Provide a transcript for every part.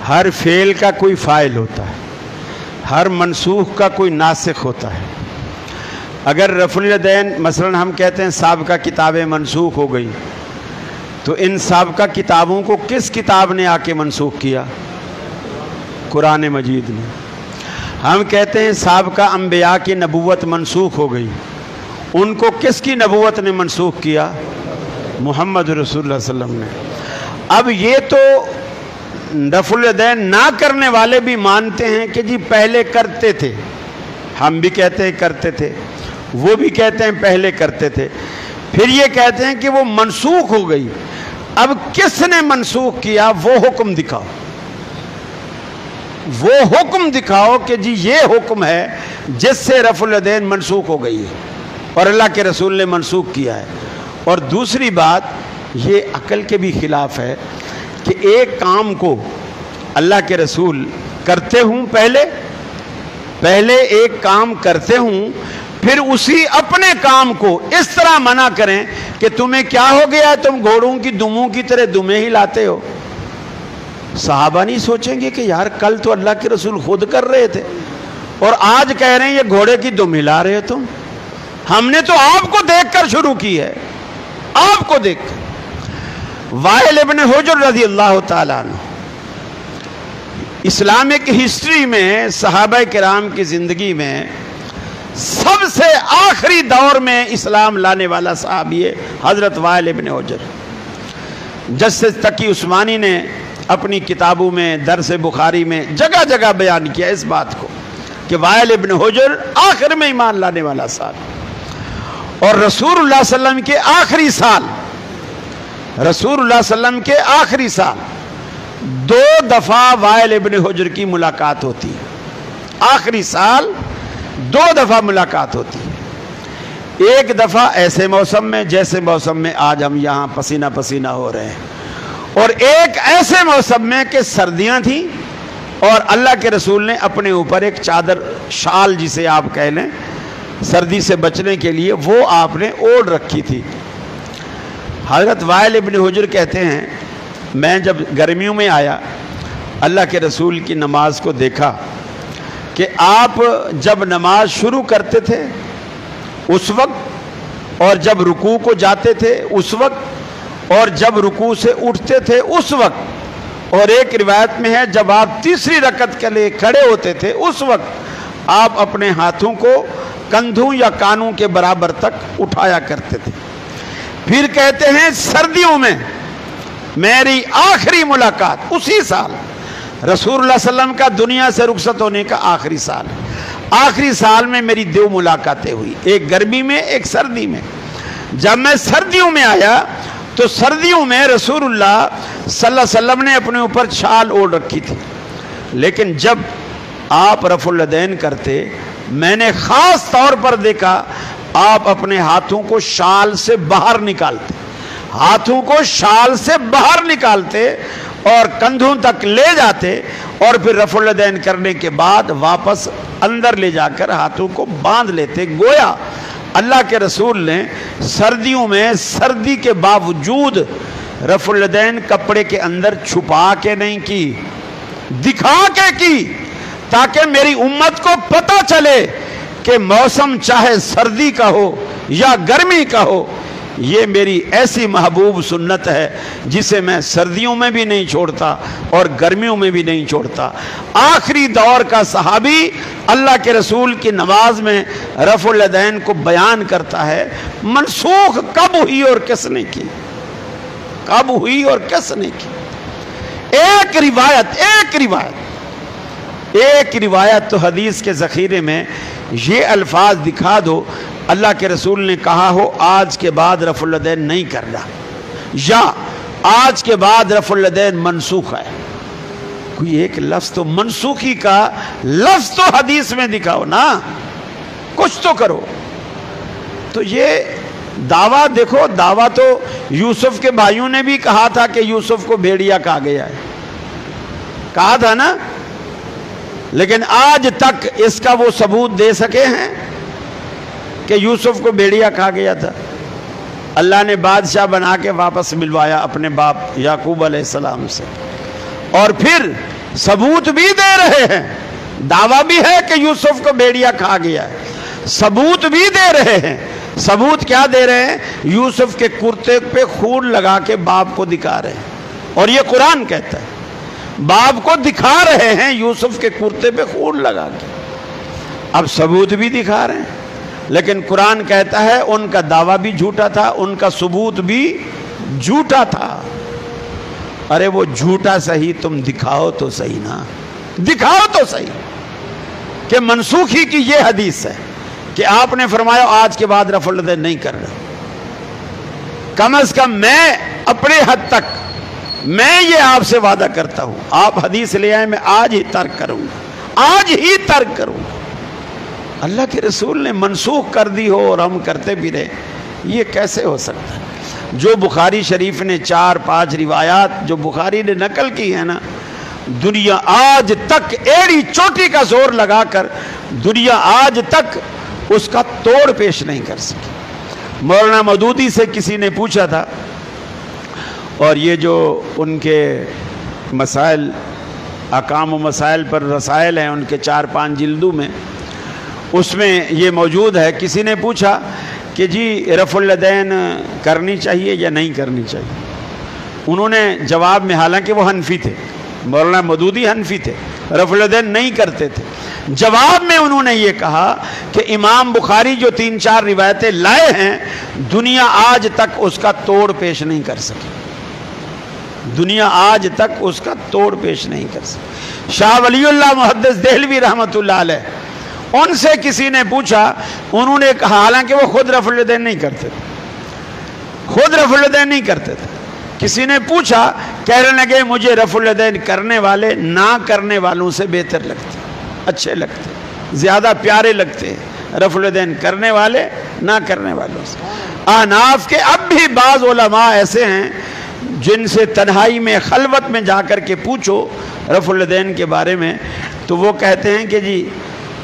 ہر فعل کا کوئی فاعل ہوتا ہے، ہر منسوخ کا کوئی ناسخ ہوتا ہے۔ اگر رفع الیدین مثلا ہم کہتے ہیں سابقہ کتابیں منسوخ ہو گئی، تو ان سابقہ کتابوں کو کس کتاب نے آ کے منسوخ کیا؟ قرآن مجید نے۔ ہم کہتے ہیں سابقہ انبیاء کی نبوت منسوخ ہو گئی، ان کو کس کی نبوت نے منسوخ کیا؟ محمد رسول اللہ صلی اللہ علیہ وسلم نے۔ اب یہ تو رفع الیدین نہ کرنے والے بھی مانتے ہیں کہ جی پہلے کرتے تھے، ہم بھی کہتے ہیں کرتے تھے، وہ بھی کہتے ہیں پہلے کرتے تھے، پھر یہ کہتے ہیں کہ وہ منسوخ ہو گئی۔ اب کس نے منسوخ کیا وہ حکم دکھاؤ، وہ حکم دکھاؤ کہ جی یہ حکم ہے جس سے رفع الیدین منسوخ ہو گئی ہے اور اللہ کے رسول نے منسوخ کیا ہے۔ اور دوسری بات یہ عقل کے بھی خلاف ہے کہ ایک کام کو اللہ کے رسول کرتے ہوں، پہلے ایک کام کرتے ہوں، پھر اسی اپنے کام کو اس طرح منع کریں کہ تمہیں کیا ہو گیا ہے، تم گھوڑوں کی دموں کی طرح دمیں ہی لاتے ہو۔ صحابہ نہیں سوچیں گے کہ یار کل تو اللہ کے رسول خود کر رہے تھے اور آج کہہ رہے ہیں یہ گھوڑے کی دم ہلا رہے ہو تم؟ ہم نے تو آپ کو دیکھ کر شروع کی ہے، آپ کو دیکھ کر۔ وائل ابن حجر رضی اللہ تعالیٰ عنہ اسلامک ہسٹری میں، صحابہ کرام کی زندگی میں سب سے آخری دور میں اسلام لانے والا صحابی ہے حضرت وائل ابن حجر۔ جسٹس تقی عثمانی نے اپنی کتابوں میں، درس بخاری میں جگہ جگہ بیان کیا اس بات کو کہ وائل ابن حجر آخر میں ایمان لانے والا صحابی، اور رسول اللہ صلی اللہ علیہ وسلم کے آخری سال، رسول اللہ صلی اللہ علیہ وسلم کے آخری سال 2 دفعہ وائل ابن حجر کی ملاقات ہوتی ہے۔ آخری سال 2 دفعہ ملاقات ہوتی ہے۔ ایک دفعہ ایسے موسم میں جیسے موسم میں آج ہم یہاں پسینہ پسینہ ہو رہے ہیں، اور ایک ایسے موسم میں کہ سردیاں تھیں اور اللہ کے رسول نے اپنے اوپر ایک چادر، شال جسے آپ کہہ لیں، سردی سے بچنے کے لیے وہ آپ نے اوڑھ رکھی تھی۔ حضرت وائل ابن حجر کہتے ہیں میں جب گرمیوں میں آیا، اللہ کے رسول کی نماز کو دیکھا کہ آپ جب نماز شروع کرتے تھے اس وقت، اور جب رکوع کو جاتے تھے اس وقت، اور جب رکوع سے اٹھتے تھے اس وقت، اور ایک روایت میں ہے جب آپ تیسری رکعت کے لیے کھڑے ہوتے تھے اس وقت آپ اپنے ہاتھوں کو کندھوں یا کانوں کے برابر تک اٹھایا کرتے تھے۔ پھر کہتے ہیں سردیوں میں میری آخری ملاقات اسی سال، رسول اللہ صلی اللہ علیہ وسلم کا دنیا سے رخصت ہونے کا آخری سال، آخری سال میں میری 2 ملاقاتیں ہوئی، ایک گرمی میں ایک سردی میں۔ جب میں سردیوں میں آیا تو سردیوں میں رسول اللہ صلی اللہ علیہ وسلم نے اپنے اوپر چھال اوڑھ رکھی تھی، لیکن جب آپ رفع الیدین کرتے میں نے خاص طور پر دیکھا آپ اپنے ہاتھوں کو شال سے باہر نکالتے، ہاتھوں کو شال سے باہر نکالتے اور کندھوں تک لے جاتے، اور پھر رفع الیدین کرنے کے بعد واپس اندر لے جا کر ہاتھوں کو باندھ لیتے۔ گویا اللہ کے رسول نے سردیوں میں سردی کے باوجود رفع الیدین کپڑے کے اندر چھپا کے نہیں کی، دکھا کے کی، تاکہ میری امت کو پتہ چلے کہ موسم چاہے سردی کا ہو یا گرمی کا ہو، یہ میری ایسی محبوب سنت ہے جسے میں سردیوں میں بھی نہیں چھوڑتا اور گرمیوں میں بھی نہیں چھوڑتا۔ آخری دور کا صحابی اللہ کے رسول کی نماز میں رفع الیدین کو بیان کرتا ہے۔ منسوخ کب ہوئی اور کس نے کی؟ کب ہوئی اور کس نے کی؟ ایک روایت تو حدیث کے ذخیرے میں یہ الفاظ دکھا دو اللہ کے رسول نے کہا ہو آج کے بعد رفع الیدین نہیں کرنا، یا آج کے بعد رفع الیدین منسوخ ہے۔ کوئی ایک لفظ تو منسوخی کا لفظ تو حدیث میں دکھاؤ نا، کچھ تو کرو۔ تو یہ دعویٰ دیکھو، دعویٰ تو یوسف کے بھائیوں نے بھی کہا تھا کہ یوسف کو بھیڑیا کہا گیا ہے، کہا تھا نا، لیکن آج تک اس کا وہ ثبوت دے سکے ہیں کہ یوسف کو بھیڑیا کہا گیا تھا؟ اللہ نے بادشاہ بنا کے واپس ملوایا اپنے باپ یعقوب علیہ السلام سے، اور پھر सबूत भी दे रहे हैं, दावा भी है कि यूसुफ को भेड़िया खा गया है, सबूत भी दे रहे हैं। सबूत क्या दे रहे हैं? यूसुफ के कुर्ते पे खून लगा के बाप को दिखा रहे हैं, और ये कुरान कहता है, बाप को दिखा रहे हैं यूसुफ के कुर्ते पे खून लगा के। अब सबूत भी दिखा रहे हैं, लेकिन कुरान कहता है उनका दावा भी झूठा था, उनका सबूत भी झूठा था। अरे वो झूठा सही, तुम दिखाओ तो सही ना, दिखाओ तो सही कि मनसूखी की ये हदीस है कि आपने फरमाया आज के बाद रफ़ुल यदैन नहीं कर रहा। कम अज कम मैं अपने हद तक मैं ये आपसे वादा करता हूं, आप हदीस ले आए, मैं आज ही तर्क करूंगा, आज ही तर्क करूंगा। अल्लाह के रसूल ने मनसूख कर दी हो और हम करते भी रहे, ये कैसे हो सकता है? जो बुखारी शरीफ ने 4-5 रिवायात जो बुखारी ने नकल की है ना, दुनिया आज तक एड़ी चोटी का जोर लगाकर दुनिया आज तक उसका तोड़ पेश नहीं कर सकी। मौलाना मदूदी से किसी ने पूछा था, और ये जो उनके मसाइल अकाम व मसाइल पर रसाइल हैं उनके 4-5 जिल्दों में, उसमें ये मौजूद है। किसी ने पूछा कि जी रफ़ुल यदैन करनी चाहिए या नहीं करनी चाहिए। उन्होंने जवाब में, हालांकि वो हनफी थे, मौलाना मदूदी हनफी थे, रफ़ुल यदैन नहीं करते थे, जवाब में उन्होंने ये कहा कि इमाम बुखारी जो 3-4 रिवायतें लाए हैं, दुनिया आज तक उसका तोड़ पेश नहीं कर सकी, दुनिया आज तक उसका तोड़ पेश नहीं कर सकी। शाह वलीउल्लाह मुहद्दिस देहलवी रहमतुल्लाह अलैह, उनसे किसी ने पूछा, उन्होंने कहा, हालांकि वो खुद रफ़ुल यदैन नहीं करते थे, खुद रफ़ुल यदैन नहीं करते थे। किसी ने पूछा, कहने लगे मुझे रफ़ुल यदैन करने वाले ना करने वालों से बेहतर लगते, अच्छे लगते, ज़्यादा प्यारे लगते रफ़ुल यदैन करने वाले ना करने वालों से। अहनाफ के अब भी बाज़ उलमा ऐसे हैं जिनसे तन्हाई में खलवत में जाकर के पूछो रफ़ुल यदैन के बारे में, तो वो कहते हैं कि जी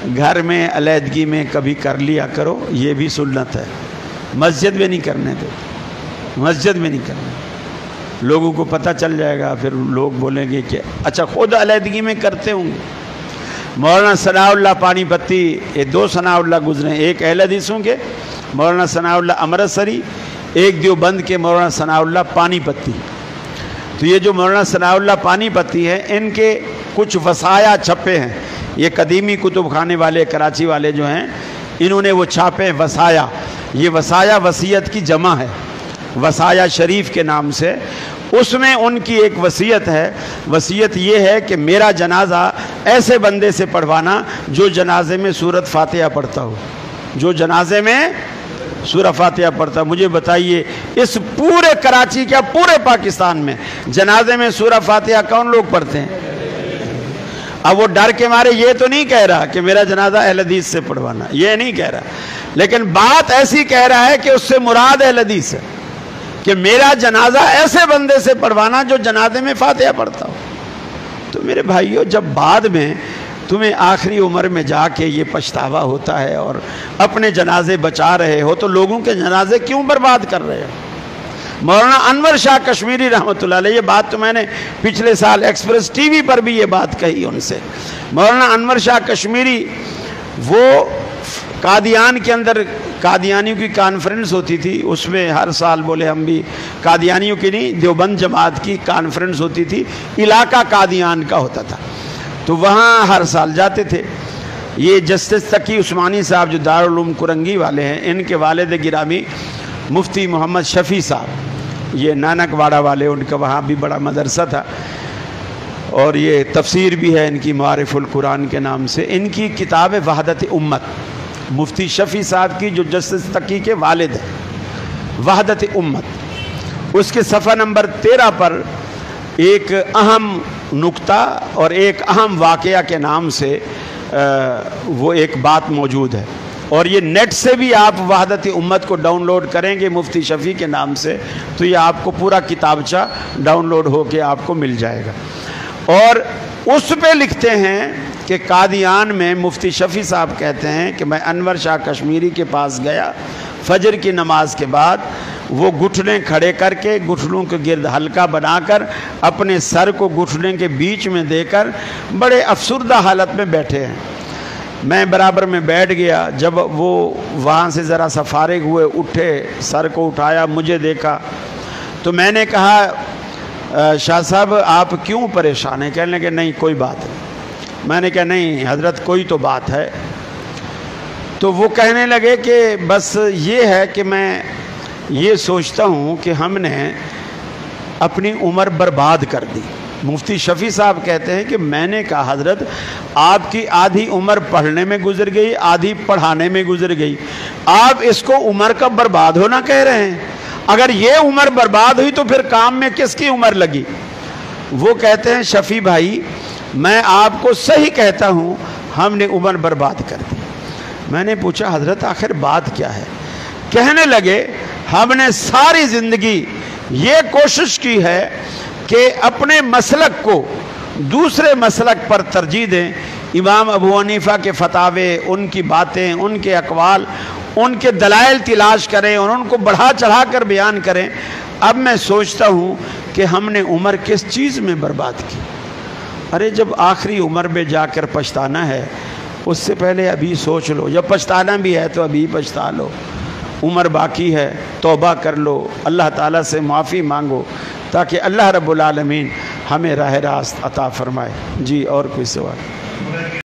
घर में अलहदगी में कभी कर लिया करो, ये भी सुन्नत है, मस्जिद में नहीं करने देते, मस्जिद में नहीं करने, लोगों को पता चल जाएगा, फिर लोग बोलेंगे कि अच्छा खुद अलहदगी में करते होंगे। मौलाना सनाउल्लाह पानीपत्ती, ये 2 सनाउल्लाह गुजरे, एक अहले हदीसों के मौलाना सनाउल्लाह अमृतसरी, एक देवबंद के मौलाना सनाउल्लाह पानीपत्ती। तो ये जो मौलाना सनाउल्लाह पानीपत्ती है, इनके कुछ वसाया छपे हैं, ये कदीमी कुतुब खाने वाले कराची वाले जो हैं, इन्होंने वो छापे वसाया। ये वसाया वसीयत की जमा है, वसाया शरीफ के नाम से। उसमें उनकी एक वसीयत है, वसीयत ये है कि मेरा जनाजा ऐसे बंदे से पढ़वाना जो जनाजे में सूरत फातिहा पढ़ता हो, जो जनाजे में सूरह फातिहा पढ़ता। मुझे बताइए इस पूरे कराची क्या पूरे पाकिस्तान में जनाजे में सूरह फातिहा कौन लोग पढ़ते हैं? अब वो डर के मारे ये तो नहीं कह रहा कि मेरा जनाजा अहले हदीस से पढ़वाना, ये नहीं कह रहा, लेकिन बात ऐसी कह रहा है कि उससे मुराद अहले हदीस है कि मेरा जनाजा ऐसे बंदे से पढ़वाना जो जनाजे में फातिहा पढ़ता हो। तो मेरे भाइयों, जब बाद में तुम्हें आखिरी उम्र में जाके ये पछतावा होता है और अपने जनाजे बचा रहे हो, तो लोगों के जनाजे क्यों बर्बाद कर रहे हो? मौलाना अनवर शाह कश्मीरी रहमतुल्लाह अलैह, ये बात तो मैंने पिछले साल एक्सप्रेस टीवी पर भी ये बात कही उनसे। मौलाना अनवर शाह कश्मीरी, वो कादियान के अंदर कादियानियों की कॉन्फ्रेंस होती थी, उसमें हर साल बोले हम भी, कादियानियों की नहीं, देवबंद जमात की कॉन्फ्रेंस होती थी, इलाका कादियान का होता था, तो वहाँ हर साल जाते थे। ये जस्टिस तकी उस्मानी साहब जो दारुल उलूम कुरंगी वाले हैं, इनके वालिद गिरामी मुफ्ती मोहम्मद शफ़ी साहब, ये नानकवाड़ा वाले, उनका वहाँ भी बड़ा मदरसा था, और ये तफसीर भी है इनकी मारिफुल कुरान के नाम से। इनकी किताब है वहदत उम्मत, मुफ्ती शफ़ी साहब की जो जस्टिस तकी के वालिद हैं, वहदत उम्मत। उसके सफ़ा नंबर 13 पर एक अहम नुक्ता और एक अहम वाक़या के नाम से वो एक बात मौजूद है, और ये नेट से भी आप वहदत उम्मत को डाउनलोड करेंगे मुफ्ती शफ़ी के नाम से, तो ये आपको पूरा किताबचा डाउनलोड होके आपको मिल जाएगा। और उस पे लिखते हैं कि कादियान में मुफ्ती शफ़ी साहब कहते हैं कि मैं अनवर शाह कश्मीरी के पास गया, फजर की नमाज के बाद वो घुटने खड़े करके घुटनों के गिर्द हल्का बनाकर अपने सर को घुटने के बीच में देकर बड़े अफसुर्दा हालत में बैठे हैं। मैं बराबर में बैठ गया। जब वो वहाँ से ज़रा सा फारिग हुए, उठे, सर को उठाया, मुझे देखा तो मैंने कहा शाह साहब आप क्यों परेशान हैं? कहने लगे नहीं कोई बात नहीं। मैंने कहा नहीं हजरत कोई तो बात है। तो वो कहने लगे कि बस ये है कि मैं ये सोचता हूँ कि हमने अपनी उम्र बर्बाद कर दी। मुफ्ती शफी साहब कहते हैं कि मैंने कहा हजरत आपकी आधी उम्र पढ़ने में गुजर गई, आधी पढ़ाने में गुजर गई, आप इसको उम्र का बर्बाद होना कह रहे हैं? अगर ये उम्र बर्बाद हुई तो फिर काम में किसकी उम्र लगी? वो कहते हैं शफी भाई मैं आपको सही कहता हूँ, हमने उम्र बर्बाद कर दी। मैंने पूछा हजरत आखिर बात क्या है? कहने लगे हमने सारी ज़िंदगी ये कोशिश की है कि अपने मसलक को दूसरे मसलक पर तरजीह दें। इमाम अबू हनीफा के फतावे, उनकी बातें, उनके अकवाल, उनके दलाइल तलाश करें और उनको बढ़ा चढ़ा कर बयान करें। अब मैं सोचता हूँ कि हमने उम्र किस चीज़ में बर्बाद की। अरे जब आखिरी उम्र में जाकर पछताना है उससे पहले अभी सोच लो। जब पछताना भी है तो अभी पछता लो। उम्र बाकी है, तौबा कर लो, अल्लाह ताला से माफ़ी मांगो ताकि अल्लाह रब्बुल आलमीन हमें राह रास्त अता फरमाए। जी और कोई सवाल?